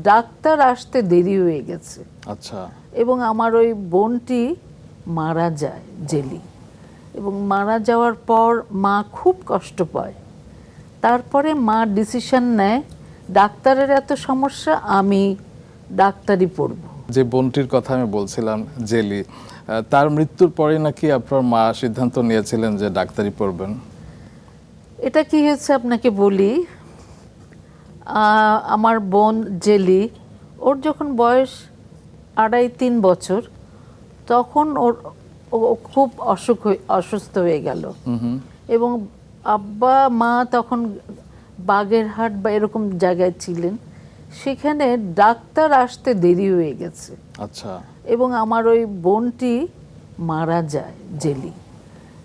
Doctor আসতে দেরি হয়ে গেছে। আচ্ছা। এবং আমার ওই বোনটি মারা যায় জেলি, এবং মারা যাওয়ার পর মা খুব কষ্ট পায়। তারপরে মা ডিসিশন নেয়, ডাক্তারের এত সমস্যা, আমি ডাক্তারি পড়ব। যে বোনটির কথা আমি বলছিলাম, জেলি, তার মৃত্যুর পরে নাকি আপনার মা সিদ্ধান্ত নিয়েছিলেন যে ডাক্তারি পড়বেন? এটা কি হয়েছে আপনাকে বলি। আমার বোন জেলি, ওর যখন বয়স 2.5-3 বছর, তখন ও খুব অসুস্থ হয়ে গেল। এবং আব্বা মা তখন বাগেরহাট বা এরকম জায়গায় ছিলেন, সেখানে ডাক্তার আসতে দেরি হয়ে গেছে। আচ্ছা। এবং আমার ওই বোনটি মারা যায় জেলি,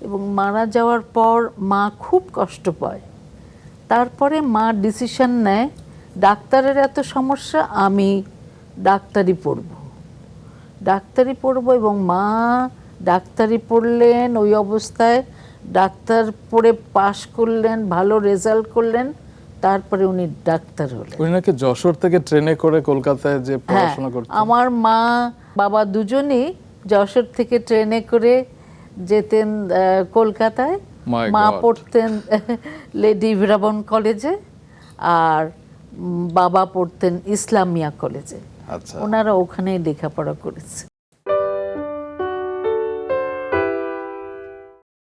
এবং মারা যাওয়ার পর মা খুব কষ্ট পায়। তারপরে মা ডিসিশন নেয়, ডাক্তারের এত সমস্যা, আমি ডাক্তারি পড়ব। এবং মা ডাক্তারি পড়লেন, ওই অবস্থায় ডাক্তার পড়ে পাশ করলেন, ভালো রেজাল্ট করলেন, তারপরে উনি ডাক্তার হলেন। উনি নাকি যশোর থেকে ট্রেনে করে কলকাতায় যে হ্যাঁ, পড়াশোনা করতেন। আমার মা বাবা দুজনেই যশোর থেকে ট্রেনে করে যেতেন কলকাতায়। My মা God! পড়তেন লেডি ভিরাবন কলেজে, আর বাবা পড়তেন ইসলামিয়া কলেজে। আচ্ছা। ওনারা ওখানেই লেখাপড়া করেছে।